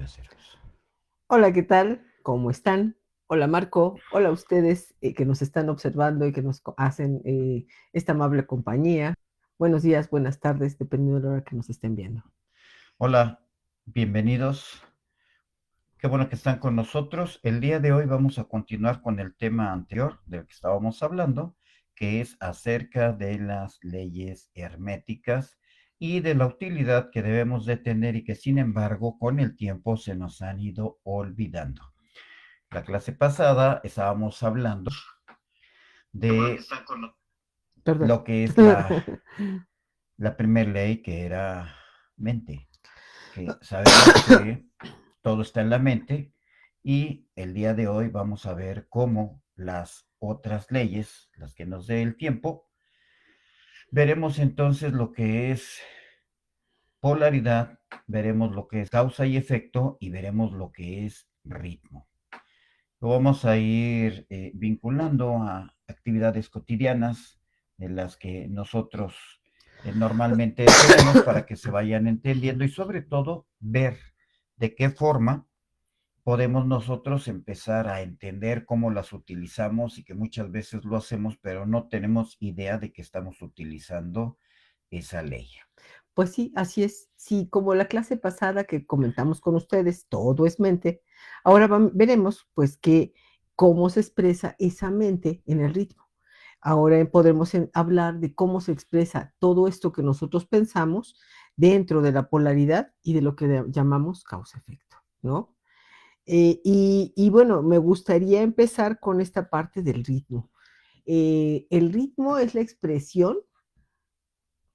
caseros. Hola, ¿qué tal? ¿Cómo están? Hola, Marco. Hola a ustedes que nos están observando y que nos hacen esta amable compañía. Buenos días, buenas tardes, dependiendo de la hora que nos estén viendo. Hola, bienvenidos. Qué bueno que están con nosotros. El día de hoy vamos a continuar con el tema anterior del que estábamos hablando, que es acerca de las leyes herméticas y de la utilidad que debemos de tener y que sin embargo con el tiempo se nos han ido olvidando. La clase pasada estábamos hablando de Perdón. lo que es la primera ley, que era mente, que sabemos que todo está en la mente, y el día de hoy vamos a ver cómo las otras leyes, las que nos dé el tiempo, veremos entonces lo que es polaridad, veremos lo que es causa y efecto y veremos lo que es ritmo. Lo vamos a ir vinculando a actividades cotidianas de las que nosotros normalmente tenemos para que se vayan entendiendo y sobre todo ver de qué forma podemos nosotros empezar a entender cómo las utilizamos y que muchas veces lo hacemos, pero no tenemos idea de que estamos utilizando esa ley. Pues sí, así es. Sí, como la clase pasada que comentamos con ustedes, todo es mente. Ahora veremos, pues, cómo se expresa esa mente en el ritmo. Ahora podremos hablar de cómo se expresa todo esto que nosotros pensamos dentro de la polaridad y de lo que llamamos causa-efecto, ¿no? Y bueno, me gustaría empezar con esta parte del ritmo. El ritmo es la expresión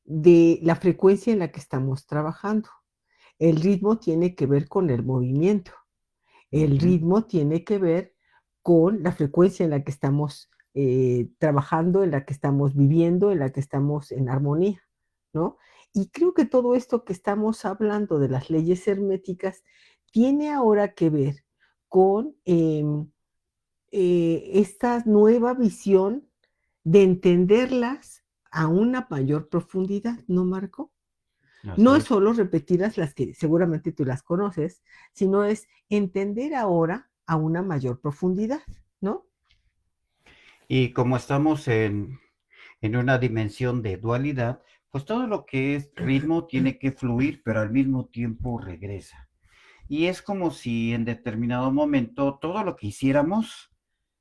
de la frecuencia en la que estamos trabajando. El ritmo tiene que ver con el movimiento. El Ujú. ritmo tiene que ver con la frecuencia en la que estamos trabajando, en la que estamos viviendo, en la que estamos en armonía, ¿no? Y creo que todo esto que estamos hablando de las leyes herméticas tiene ahora que ver con esta nueva visión de entenderlas a una mayor profundidad, ¿no, Marco? Así No es es. solo repetirlas las que seguramente tú las conoces, sino es entender ahora a una mayor profundidad, ¿no? Y como estamos en una dimensión de dualidad, pues todo lo que es ritmo tiene que fluir, pero al mismo tiempo regresa. Y es como si en determinado momento todo lo que hiciéramos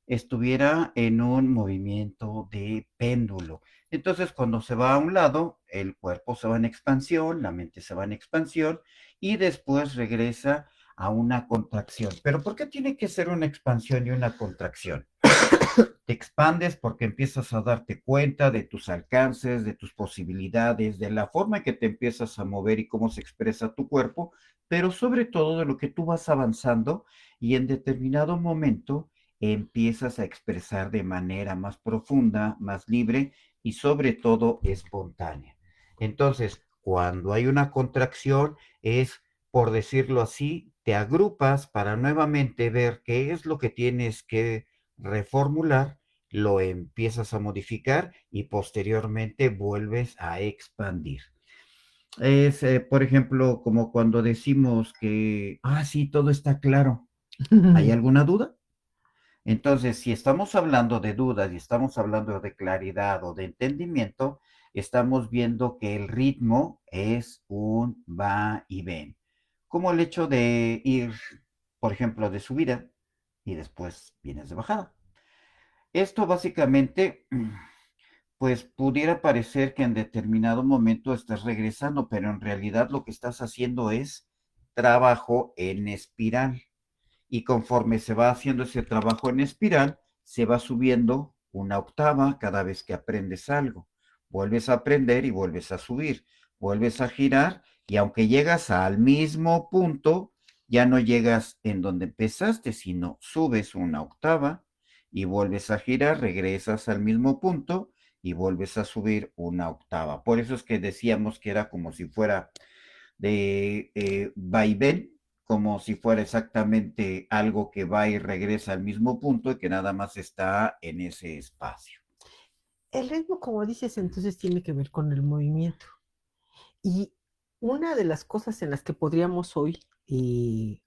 estuviera en un movimiento de péndulo. Entonces, cuando se va a un lado, el cuerpo se va en expansión, la mente se va en expansión y después regresa a una contracción. Pero ¿por qué tiene que ser una expansión y una contracción? Te expandes porque empiezas a darte cuenta de tus alcances, de tus posibilidades, de la forma en que te empiezas a mover y cómo se expresa tu cuerpo, pero sobre todo de lo que tú vas avanzando y en determinado momento empiezas a expresar de manera más profunda, más libre y sobre todo espontánea. Entonces, cuando hay una contracción es, por decirlo así, te agrupas para nuevamente ver qué es lo que tienes que reformular, lo empiezas a modificar y posteriormente vuelves a expandir. Es, por ejemplo, como cuando decimos que, sí, todo está claro. ¿Hay alguna duda? Entonces, si estamos hablando de dudas y estamos hablando de claridad o de entendimiento, estamos viendo que el ritmo es un va y ven. Como el hecho de ir, por ejemplo, de subida y después vienes de bajada. Esto básicamente, pues pudiera parecer que en determinado momento estás regresando, pero en realidad lo que estás haciendo es trabajo en espiral. Y conforme se va haciendo ese trabajo en espiral, se va subiendo una octava cada vez que aprendes algo. Vuelves a aprender y vuelves a subir. Vuelves a girar y aunque llegas al mismo punto, ya no llegas en donde empezaste, sino subes una octava y vuelves a girar, regresas al mismo punto y vuelves a subir una octava. Por eso es que decíamos que era como si fuera de vaivén, como si fuera exactamente algo que va y regresa al mismo punto y que nada más está en ese espacio. El ritmo, como dices, entonces tiene que ver con el movimiento. Y una de las cosas en las que podríamos hoy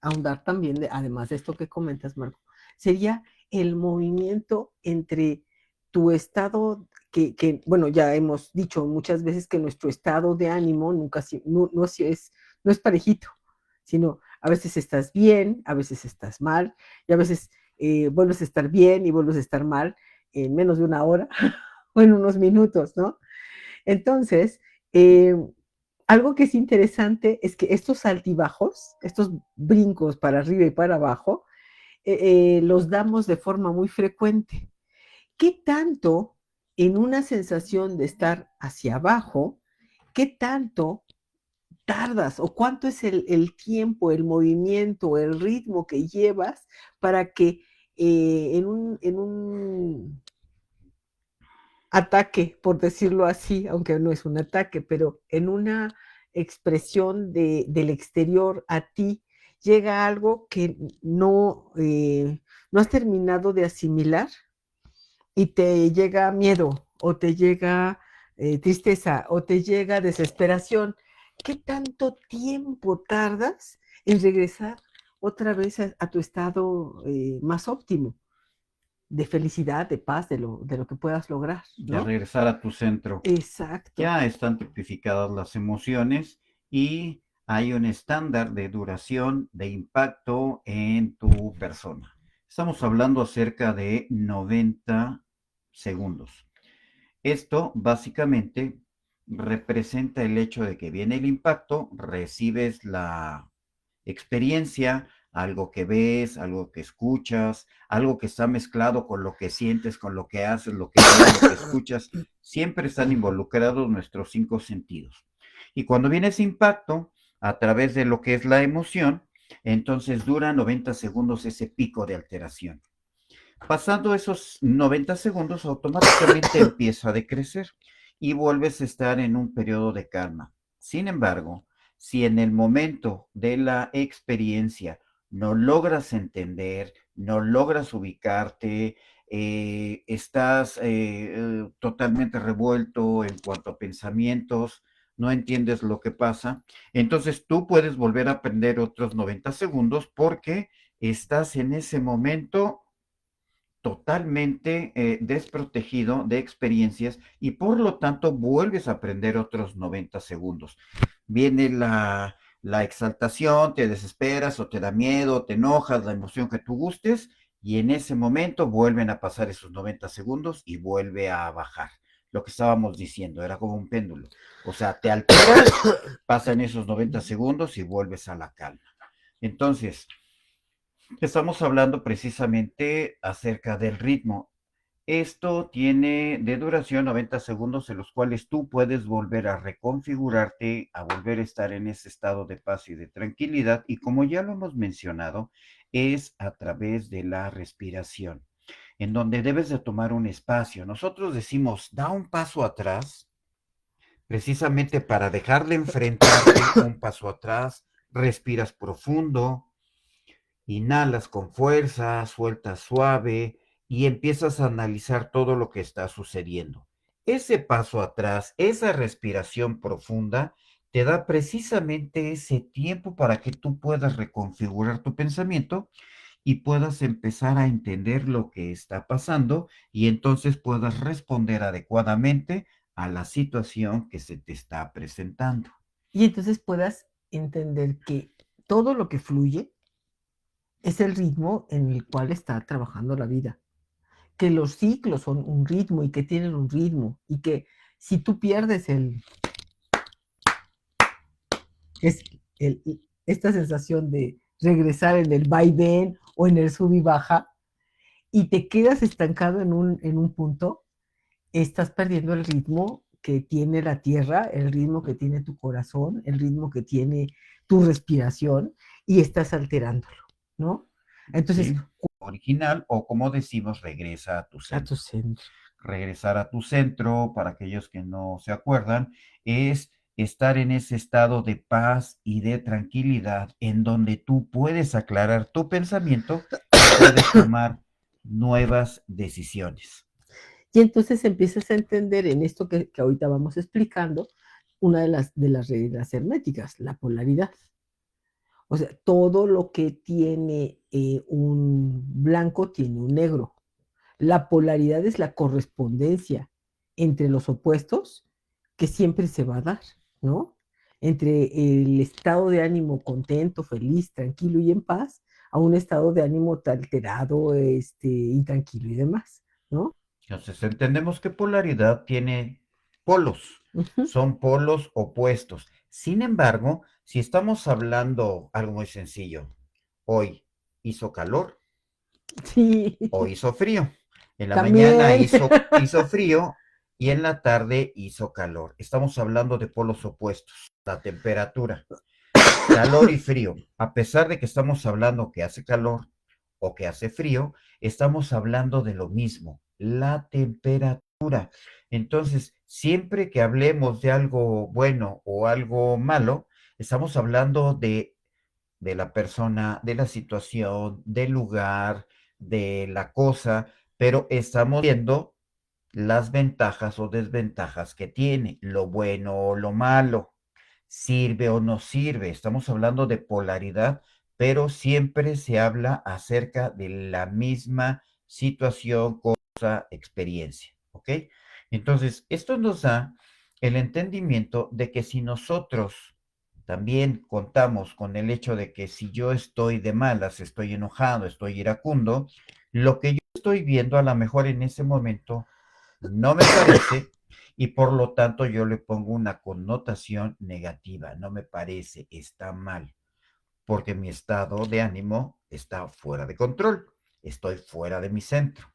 ahondar también, además de esto que comentas, Marco, sería el movimiento entre tu estado, bueno, ya hemos dicho muchas veces que nuestro estado de ánimo nunca, no es parejito, sino a veces estás bien, a veces estás mal, y a veces vuelves a estar bien y vuelves a estar mal en menos de una hora o en unos minutos, ¿no? Entonces, eh, algo que es interesante es que estos altibajos, estos brincos para arriba y para abajo, los damos de forma muy frecuente. ¿Qué tanto en una sensación de estar hacia abajo, qué tanto tardas o cuánto es el tiempo, el movimiento, el ritmo que llevas para que en un ataque, por decirlo así, aunque no es un ataque, pero en una expresión del exterior a ti llega algo que no has terminado de asimilar y te llega miedo o te llega tristeza o te llega desesperación. ¿Qué tanto tiempo tardas en regresar otra vez a tu estado más óptimo de felicidad, de paz, de lo que puedas lograr, De ¿no? regresar a tu centro. Exacto. Ya están tipificadas las emociones y hay un estándar de duración de impacto en tu persona. Estamos hablando acerca de 90 segundos. Esto básicamente representa el hecho de que viene el impacto, recibes la experiencia, algo que ves, algo que escuchas, algo que está mezclado con lo que sientes, con lo que haces, lo que ves, lo que escuchas. Siempre están involucrados nuestros cinco sentidos. Y cuando viene ese impacto, a través de lo que es la emoción, entonces dura 90 segundos ese pico de alteración. Pasando esos 90 segundos, automáticamente empieza a decrecer y vuelves a estar en un periodo de calma. Sin embargo, si en el momento de la experiencia no logras entender, no logras ubicarte, estás totalmente revuelto en cuanto a pensamientos, no entiendes lo que pasa, entonces tú puedes volver a aprender otros 90 segundos porque estás en ese momento totalmente desprotegido de experiencias y por lo tanto vuelves a aprender otros 90 segundos. Viene la exaltación, te desesperas o te da miedo, te enojas, la emoción que tú gustes y en ese momento vuelven a pasar esos 90 segundos y vuelve a bajar. Lo que estábamos diciendo era como un péndulo. O sea, te alteras, pasan esos 90 segundos y vuelves a la calma. Entonces, estamos hablando precisamente acerca del ritmo. Esto tiene de duración 90 segundos en los cuales tú puedes volver a reconfigurarte, a volver a estar en ese estado de paz y de tranquilidad. Y como ya lo hemos mencionado, es a través de la respiración, en donde debes de tomar un espacio. Nosotros decimos, da un paso atrás, precisamente para dejar de enfrentarte un paso atrás, respiras profundo. Inhalas con fuerza, sueltas suave y empiezas a analizar todo lo que está sucediendo. Ese paso atrás, esa respiración profunda, te da precisamente ese tiempo para que tú puedas reconfigurar tu pensamiento y puedas empezar a entender lo que está pasando y entonces puedas responder adecuadamente a la situación que se te está presentando. Y entonces puedas entender que todo lo que fluye es el ritmo en el cual está trabajando la vida, que los ciclos son un ritmo y que tienen un ritmo y que si tú pierdes es esta sensación de regresar en el vaivén o en el sub y baja y te quedas estancado en un punto, estás perdiendo el ritmo que tiene la tierra, el ritmo que tiene tu corazón, el ritmo que tiene tu respiración y estás alterándolo, ¿no? Entonces, ¿Sí? Original o como decimos, regresa a tu a tu centro. centro. Regresar a tu centro, para aquellos que no se acuerdan, es estar en ese estado de paz y de tranquilidad en donde tú puedes aclarar tu pensamiento y puedes tomar nuevas decisiones. Y entonces empiezas a entender en esto que ahorita vamos explicando, una de las reglas herméticas, la polaridad. O sea, todo lo que tiene un blanco tiene un negro. La polaridad es la correspondencia entre los opuestos que siempre se va a dar, ¿no? Entre el estado de ánimo contento, feliz, tranquilo y en paz, a un estado de ánimo alterado, intranquilo y demás, ¿no? Entonces, entendemos que polaridad tiene polos, Ujú. son polos opuestos. Sin embargo, si estamos hablando algo muy sencillo, hoy hizo calor Sí, o hizo frío. En la mañana también. hizo frío y en la tarde hizo calor. Estamos hablando de polos opuestos, la temperatura. Calor y frío. A pesar de que estamos hablando que hace calor o que hace frío, estamos hablando de lo mismo, la temperatura. Entonces, siempre que hablemos de algo bueno o algo malo, estamos hablando de la persona, de la situación, del lugar, de la cosa, pero estamos viendo las ventajas o desventajas que tiene, lo bueno o lo malo, sirve o no sirve. Estamos hablando de polaridad, pero siempre se habla acerca de la misma situación, cosa, experiencia, ¿ok? Entonces, esto nos da el entendimiento de que si nosotros también contamos con el hecho de que si yo estoy de malas, estoy enojado, estoy iracundo, lo que yo estoy viendo a lo mejor en ese momento no me parece y por lo tanto yo le pongo una connotación negativa, no me parece, está mal, porque mi estado de ánimo está fuera de control, estoy fuera de mi centro.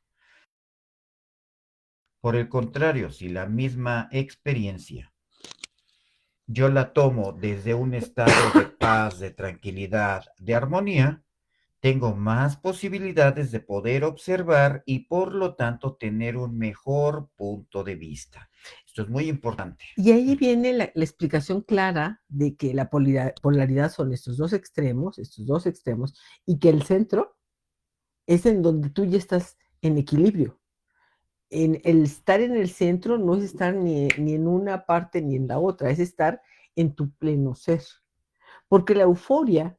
Por el contrario, si la misma experiencia yo la tomo desde un estado de paz, de tranquilidad, de armonía, tengo más posibilidades de poder observar y por lo tanto tener un mejor punto de vista. Esto es muy importante. Y ahí viene la explicación clara de que la polaridad son estos dos extremos, y que el centro es en donde tú ya estás en equilibrio. El estar en el centro no es estar ni en una parte ni en la otra, es estar en tu pleno ser. Porque la euforia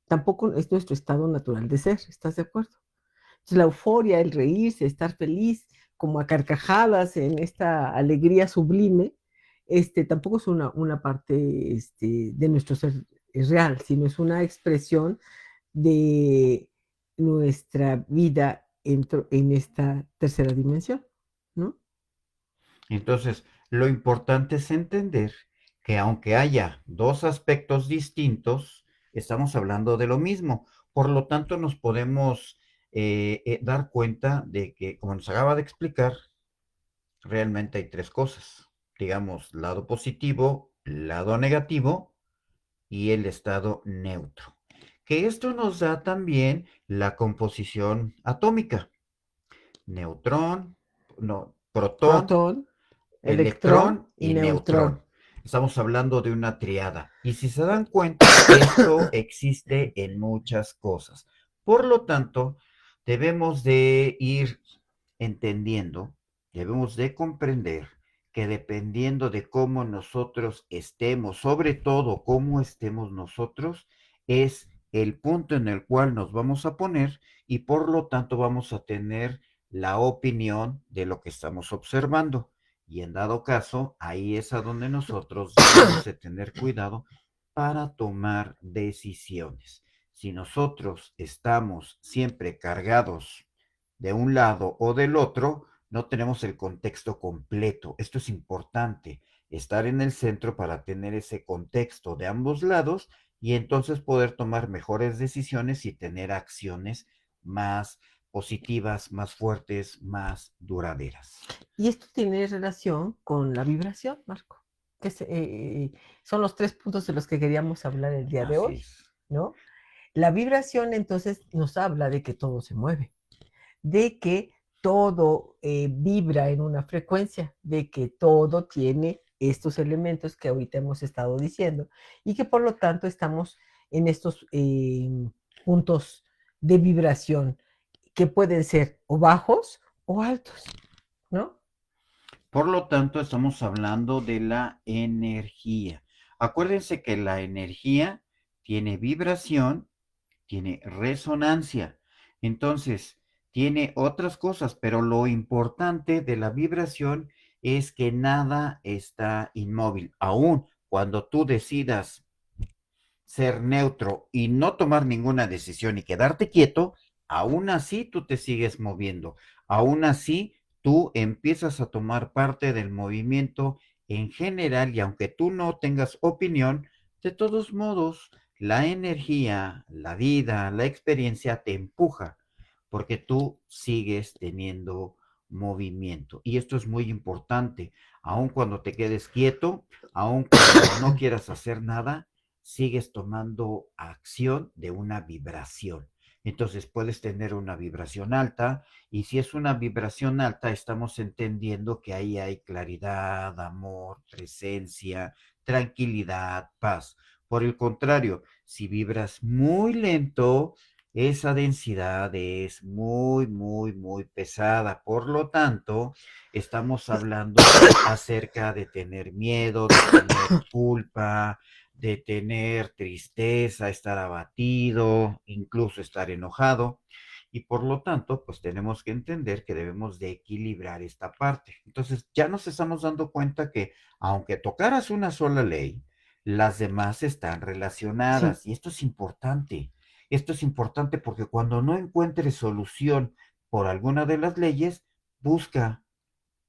tampoco es nuestro estado natural de ser, ¿estás de acuerdo? Entonces, la euforia, el reírse, estar feliz, como a carcajadas en esta alegría sublime, tampoco es una parte de nuestro ser real, sino es una expresión de nuestra vida en esta tercera dimensión, ¿no? Entonces, lo importante es entender que aunque haya dos aspectos distintos, estamos hablando de lo mismo. Por lo tanto, nos podemos dar cuenta de que, como nos acaba de explicar, realmente hay tres cosas. Digamos, lado positivo, lado negativo y el estado neutro. Que esto nos da también la composición atómica. Neutrón, no, protón, Protón, electrón electrón y y neutrón. neutrón. Estamos hablando de una triada. Y si se dan cuenta, esto existe en muchas cosas. Por lo tanto, debemos de ir entendiendo, debemos de comprender que dependiendo de cómo nosotros estemos, sobre todo cómo estemos nosotros, es el punto en el cual nos vamos a poner y por lo tanto vamos a tener la opinión de lo que estamos observando. Y en dado caso, ahí es a donde nosotros debemos de tener cuidado para tomar decisiones. Si nosotros estamos siempre cargados de un lado o del otro, no tenemos el contexto completo. Esto es importante, estar en el centro para tener ese contexto de ambos lados y entonces poder tomar mejores decisiones y tener acciones más positivas, más fuertes, más duraderas. Y esto tiene relación con la vibración, Marco, que son los tres puntos de los que queríamos hablar el día de Así hoy, es. ¿no? La vibración entonces nos habla de que todo se mueve, de que todo vibra en una frecuencia, de que todo tiene estos elementos que ahorita hemos estado diciendo y que por lo tanto estamos en estos puntos de vibración que pueden ser o bajos o altos, ¿no? Por lo tanto, estamos hablando de la energía. Acuérdense que la energía tiene vibración, tiene resonancia. Entonces, tiene otras cosas, pero lo importante de la vibración es que nada está inmóvil. Aún cuando tú decidas ser neutro y no tomar ninguna decisión y quedarte quieto, aún así tú te sigues moviendo, aún así tú empiezas a tomar parte del movimiento en general y aunque tú no tengas opinión, de todos modos, la energía, la vida, la experiencia te empuja porque tú sigues teniendo movimiento. Y esto es muy importante, aun cuando te quedes quieto, aun cuando no quieras hacer nada, sigues tomando acción de una vibración. Entonces puedes tener una vibración alta y si es una vibración alta estamos entendiendo que ahí hay claridad, amor, presencia, tranquilidad, paz. Por el contrario, si vibras muy lento, esa densidad es muy, muy, muy pesada. Por lo tanto, estamos hablando acerca de tener miedo, de tener culpa, de tener tristeza, estar abatido, incluso estar enojado. Y por lo tanto, pues tenemos que entender que debemos de equilibrar esta parte. Entonces, ya nos estamos dando cuenta que aunque tocaras una sola ley, las demás están Sí. relacionadas. Y esto es importante. Esto es importante porque cuando no encuentres solución por alguna de las leyes, busca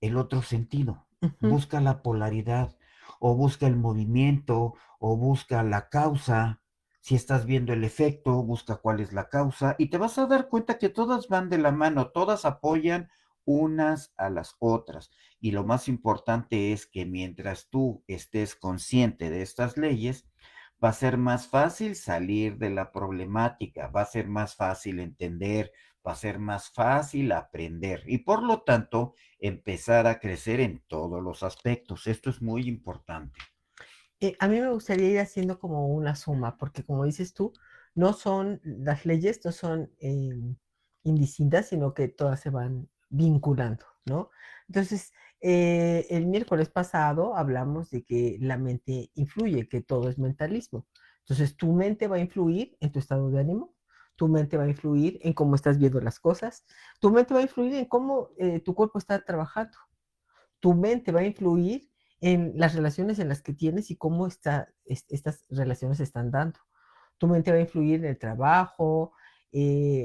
el otro sentido, Ujú. busca la polaridad o busca el movimiento o busca la causa. Si estás viendo el efecto, busca cuál es la causa y te vas a dar cuenta que todas van de la mano, todas apoyan unas a las otras. Y lo más importante es que mientras tú estés consciente de estas leyes, va a ser más fácil salir de la problemática, va a ser más fácil entender, va a ser más fácil aprender y por lo tanto empezar a crecer en todos los aspectos. Esto es muy importante. A mí me gustaría ir haciendo como una suma, porque como dices tú, no son, las leyes no son indistintas, sino que todas se van vinculando, ¿no? Entonces, el miércoles pasado hablamos de que la mente influye, que todo es mentalismo. Entonces, tu mente va a influir en tu estado de ánimo, tu mente va a influir en cómo estás viendo las cosas, tu mente va a influir en cómo tu cuerpo está trabajando, tu mente va a influir en las relaciones en las que tienes y cómo estas relaciones se están dando. Tu mente va a influir en el trabajo,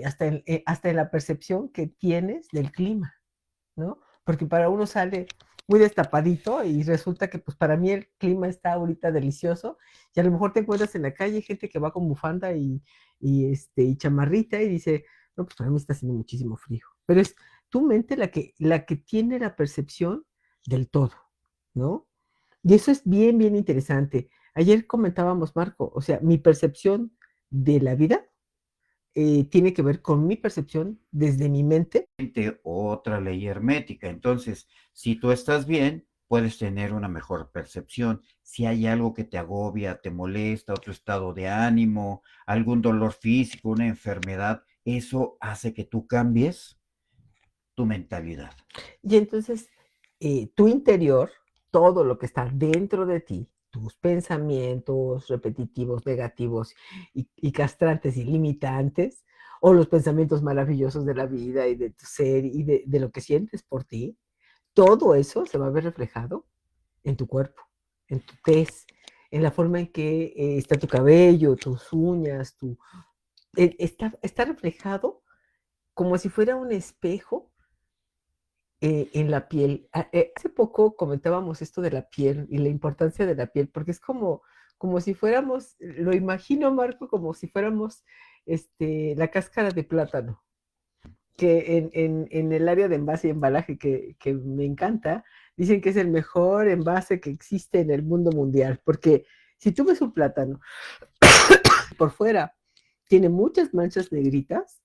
hasta en la percepción que tienes del clima, ¿no? Porque para uno sale muy destapadito y resulta que pues para mí el clima está ahorita delicioso y a lo mejor te encuentras en la calle gente que va con bufanda y chamarrita y dice, no, pues para mí está haciendo muchísimo frío. Pero es tu mente la que tiene la percepción del todo, ¿no? Y eso es bien, bien interesante. Ayer comentábamos, Marco, o sea, mi percepción de la vida tiene que ver con mi percepción desde mi mente. Otra ley hermética. Entonces, si tú estás bien, puedes tener una mejor percepción. Si hay algo que te agobia, te molesta, otro estado de ánimo, algún dolor físico, una enfermedad, eso hace que tú cambies tu mentalidad. Y entonces, tu interior, todo lo que está dentro de ti, tus pensamientos repetitivos, negativos y castrantes y limitantes, o los pensamientos maravillosos de la vida y de tu ser y de lo que sientes por ti, todo eso se va a ver reflejado en tu cuerpo, en tu tez, en la forma en que está tu cabello, tus uñas, está reflejado como si fuera un espejo en la piel. Hace poco comentábamos esto de la piel y la importancia de la piel, porque es como si fuéramos, lo imagino, Marco, como si fuéramos la cáscara de plátano, que en el área de envase y embalaje que me encanta, dicen que es el mejor envase que existe en el mundo mundial, porque si tú ves un plátano por fuera, tiene muchas manchas negritas,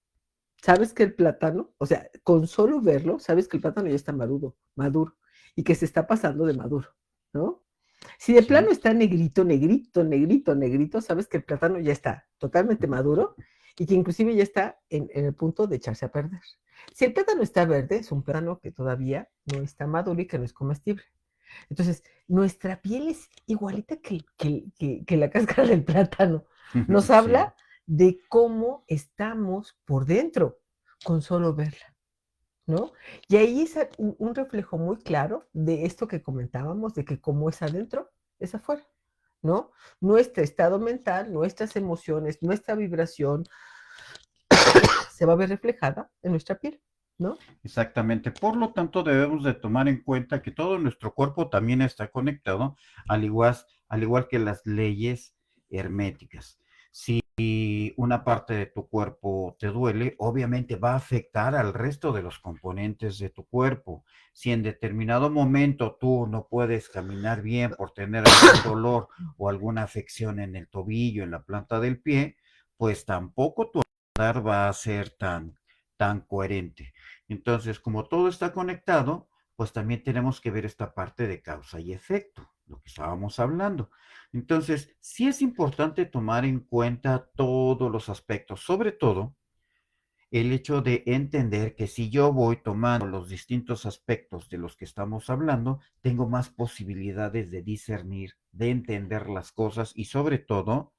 sabes que el plátano, o sea, con solo verlo, sabes que el plátano ya está maduro, y que se está pasando de maduro, ¿no? Si de plano ¿Sí? está negrito, negrito, negrito, negrito, sabes que el plátano ya está totalmente maduro y que inclusive ya está en el punto de echarse a perder. Si el plátano está verde, es un plátano que todavía no está maduro y que no es comestible. Entonces, nuestra piel es igualita que la cáscara del plátano. Nos Sí, habla de cómo estamos por dentro con solo verla, ¿no? Y ahí es un reflejo muy claro de esto que comentábamos, de que como es adentro, es afuera, ¿no? Nuestro estado mental, nuestras emociones, nuestra vibración se va a ver reflejada en nuestra piel, ¿no? exactamente. Por lo tanto, debemos de tomar en cuenta que todo nuestro cuerpo también está conectado, al igual que las leyes herméticas. Si una parte de tu cuerpo te duele, obviamente va a afectar al resto de los componentes de tu cuerpo. Si en determinado momento tú no puedes caminar bien por tener algún dolor o alguna afección en el tobillo, en la planta del pie, pues tampoco tu andar va a ser tan coherente. Entonces, como todo está conectado, pues también tenemos que ver esta parte de causa y efecto, lo que estábamos hablando. Entonces, sí es importante tomar en cuenta todos los aspectos, sobre todo el hecho de entender que si yo voy tomando los distintos aspectos de los que estamos hablando, tengo más posibilidades de discernir, de entender las cosas y sobre todo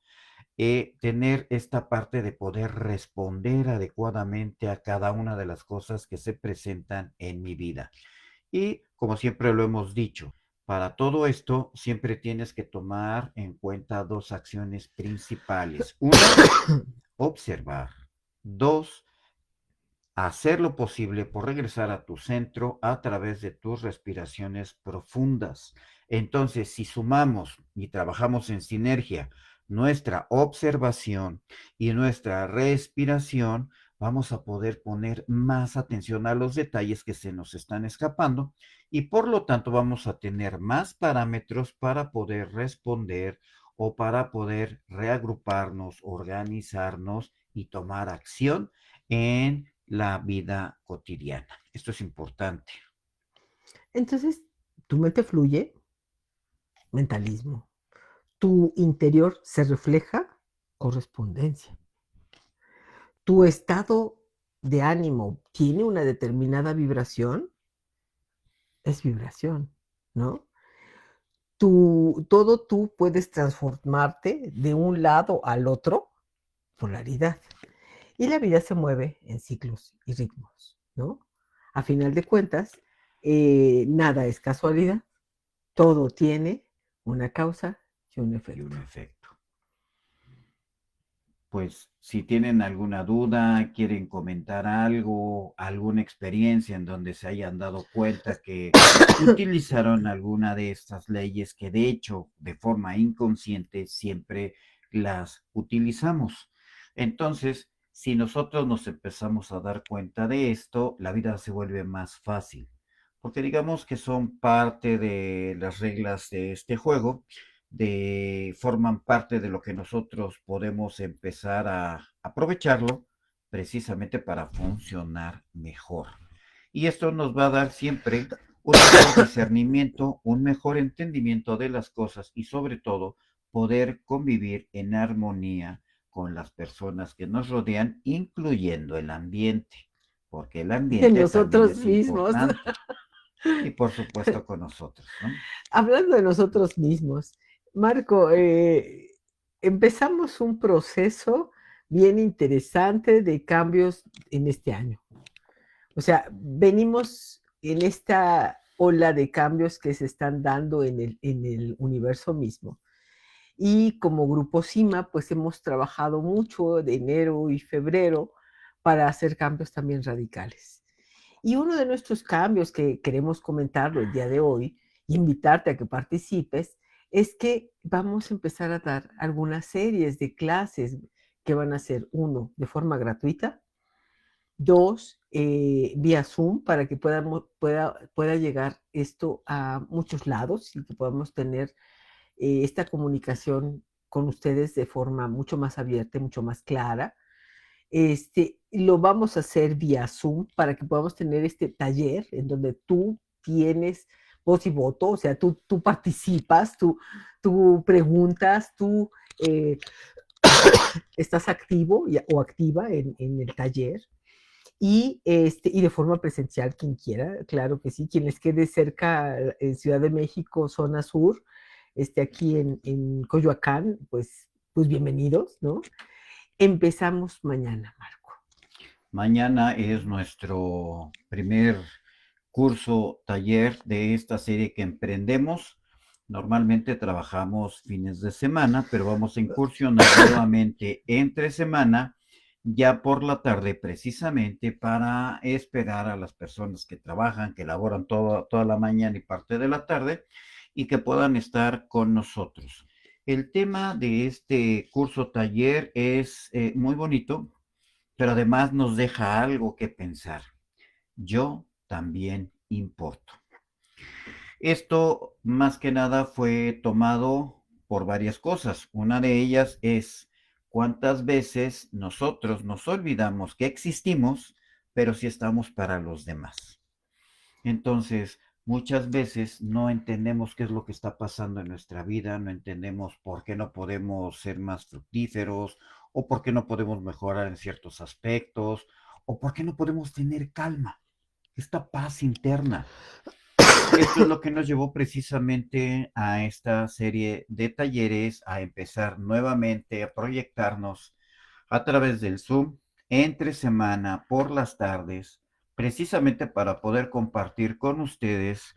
tener esta parte de poder responder adecuadamente a cada una de las cosas que se presentan en mi vida. Y como siempre lo hemos dicho, para todo esto siempre tienes que tomar en cuenta dos acciones principales. Una, observar. Dos, hacer lo posible por regresar a tu centro a través de tus respiraciones profundas. Entonces, si sumamos y trabajamos en sinergia nuestra observación y nuestra respiración, vamos a poder poner más atención a los detalles que se nos están escapando y por lo tanto vamos a tener más parámetros para poder responder o para poder reagruparnos, organizarnos y tomar acción en la vida cotidiana. Esto es importante. Entonces, tu mente fluye, mentalismo. Tu interior se refleja, correspondencia. Tu estado de ánimo tiene una determinada vibración, es vibración, ¿no? Todo tú puedes transformarte de un lado al otro, polaridad. Y la vida se mueve en ciclos y ritmos, ¿no? A final de cuentas, nada es casualidad, todo tiene una causa y un Y un efecto. efecto. Pues si tienen alguna duda, quieren comentar algo, alguna experiencia en donde se hayan dado cuenta que utilizaron alguna de estas leyes que de hecho de forma inconsciente siempre las utilizamos. Entonces, si nosotros nos empezamos a dar cuenta de esto, la vida se vuelve más fácil, porque digamos que son parte de las reglas de este juego forman parte de lo que nosotros podemos empezar a aprovecharlo precisamente para funcionar mejor. Y esto nos va a dar siempre un mejor discernimiento, un mejor entendimiento de las cosas y sobre todo poder convivir en armonía con las personas que nos rodean, incluyendo el ambiente, porque el En ambiente también nosotros es mismos. importante y por supuesto con nosotros, ¿no? Hablando de nosotros mismos, Marco, empezamos un proceso bien interesante de cambios en este año. O sea, venimos en esta ola de cambios que se están dando en el universo mismo. Y como Grupo CIMA, pues hemos trabajado mucho de enero y febrero para hacer cambios también radicales. Y uno de nuestros cambios que queremos comentarlo el día de hoy, y invitarte a que participes, es que vamos a empezar a dar algunas series de clases que van a ser, uno, de forma gratuita, dos, vía Zoom, para que pueda llegar esto a muchos lados y que podamos tener esta comunicación con ustedes de forma mucho más abierta, mucho más clara. Lo vamos a hacer vía Zoom para que podamos tener este taller en donde tú tienes voz y voto, o sea, tú participas, tú preguntas, tú eh, estás activo o activa en el taller y de forma presencial, quien quiera, claro que sí, quien les quede cerca en Ciudad de México, zona sur, aquí en Coyoacán, pues pues bienvenidos, ¿no? Empezamos mañana, Marco. Mañana es nuestro primer curso, taller de esta serie que emprendemos. Normalmente trabajamos fines de semana, pero vamos a incursionar nuevamente entre semana, ya por la tarde, precisamente para esperar a las personas que trabajan, que laboran toda la mañana y parte de la tarde, y que puedan estar con nosotros. El tema de este curso taller es muy bonito, pero además nos deja algo que pensar. Yo también importo. Esto más que nada fue tomado por varias cosas. Una de ellas es cuántas veces nosotros nos olvidamos que existimos, pero sí estamos para los demás. Entonces, muchas veces no entendemos qué es lo que está pasando en nuestra vida, no entendemos por qué no podemos ser más fructíferos, o por qué no podemos mejorar en ciertos aspectos, o por qué no podemos tener calma, esta paz interna. Esto es lo que nos llevó precisamente a esta serie de talleres, a empezar nuevamente a proyectarnos a través del Zoom entre semana por las tardes, precisamente para poder compartir con ustedes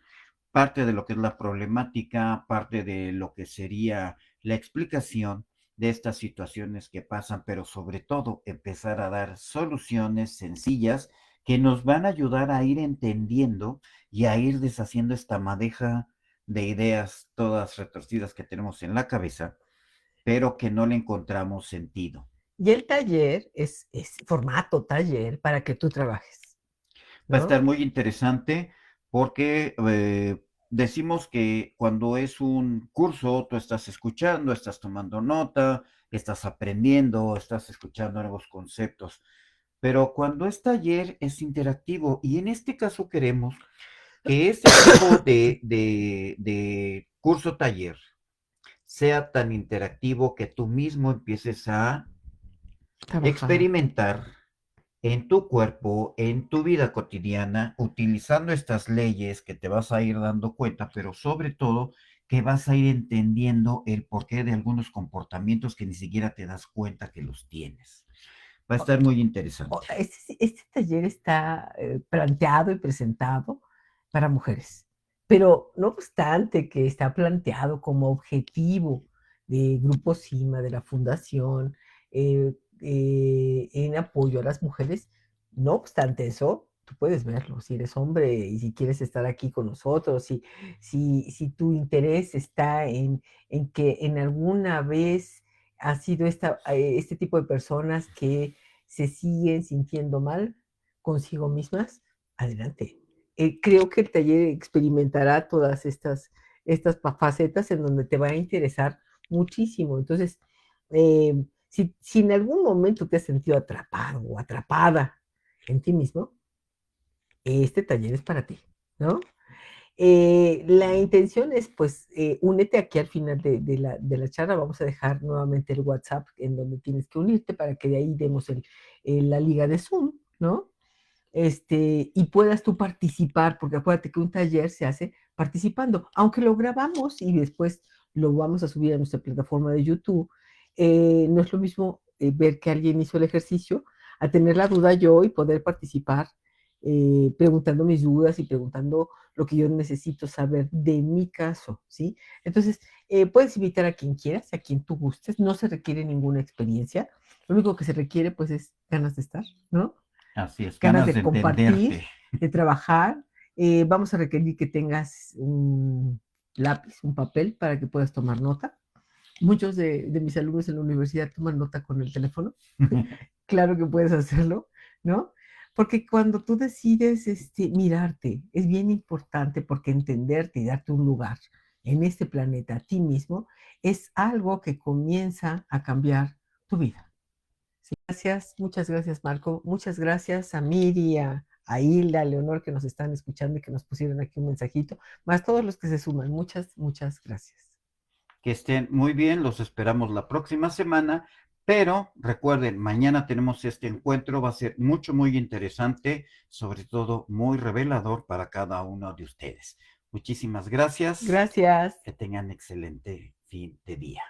parte de lo que es la problemática, parte de lo que sería la explicación de estas situaciones que pasan, pero sobre todo empezar a dar soluciones sencillas que nos van a ayudar a ir entendiendo y a ir deshaciendo esta madeja de ideas todas retorcidas que tenemos en la cabeza, pero que no le encontramos sentido. Y el taller es formato taller para que tú trabajes, Va a ¿no? estar muy interesante porque decimos que cuando es un curso, tú estás escuchando, estás tomando nota, estás aprendiendo, estás escuchando nuevos conceptos. Pero cuando es taller es interactivo y en este caso queremos que este tipo de curso taller sea tan interactivo que tú mismo empieces a Trabajar. experimentar en tu cuerpo, en tu vida cotidiana, utilizando estas leyes que te vas a ir dando cuenta, pero sobre todo que vas a ir entendiendo el porqué de algunos comportamientos que ni siquiera te das cuenta que los tienes. Va a estar muy interesante. Este taller está planteado y presentado para mujeres, pero no obstante que está planteado como objetivo de Grupo CIMA, de la Fundación, en apoyo a las mujeres, no obstante eso, tú puedes verlo si eres hombre y si quieres estar aquí con nosotros, si tu interés está en que en alguna vez ha sido este tipo de personas que se siguen sintiendo mal consigo mismas, adelante. Creo que el taller experimentará todas estas facetas en donde te va a interesar muchísimo. Entonces, si en algún momento te has sentido atrapado o atrapada en ti mismo, este taller es para ti, ¿no? La intención es, pues, únete aquí al final de la charla. Vamos a dejar nuevamente el WhatsApp en donde tienes que unirte para que de ahí demos la liga de Zoom, ¿no? Y puedas tú participar, porque acuérdate que un taller se hace participando, aunque lo grabamos y después lo vamos a subir a nuestra plataforma de YouTube. No es lo mismo ver que alguien hizo el ejercicio a tener la duda yo y poder participar preguntando mis dudas y preguntando lo que yo necesito saber de mi caso, ¿sí? Entonces, puedes invitar a quien quieras, a quien tú gustes, no se requiere ninguna experiencia, lo único que se requiere pues es ganas de estar, ¿no? Así es, Ganas ganas de de compartir, entenderte. de trabajar. Vamos a requerir que tengas un lápiz, un papel para que puedas tomar nota. Muchos de mis alumnos en la universidad toman nota con el teléfono. Claro que puedes hacerlo, ¿no? Porque cuando tú decides mirarte, es bien importante porque entenderte y darte un lugar en este planeta a ti mismo es algo que comienza a cambiar tu vida. Sí, gracias, muchas gracias, Marco. Muchas gracias a Miri, a Hilda, a Leonor que nos están escuchando y que nos pusieron aquí un mensajito, más todos los que se suman. Muchas, muchas gracias. Que estén muy bien, los esperamos la próxima semana, pero recuerden, mañana tenemos este encuentro, va a ser muy interesante, sobre todo muy revelador para cada uno de ustedes. Muchísimas gracias, Gracias. que tengan excelente fin de día.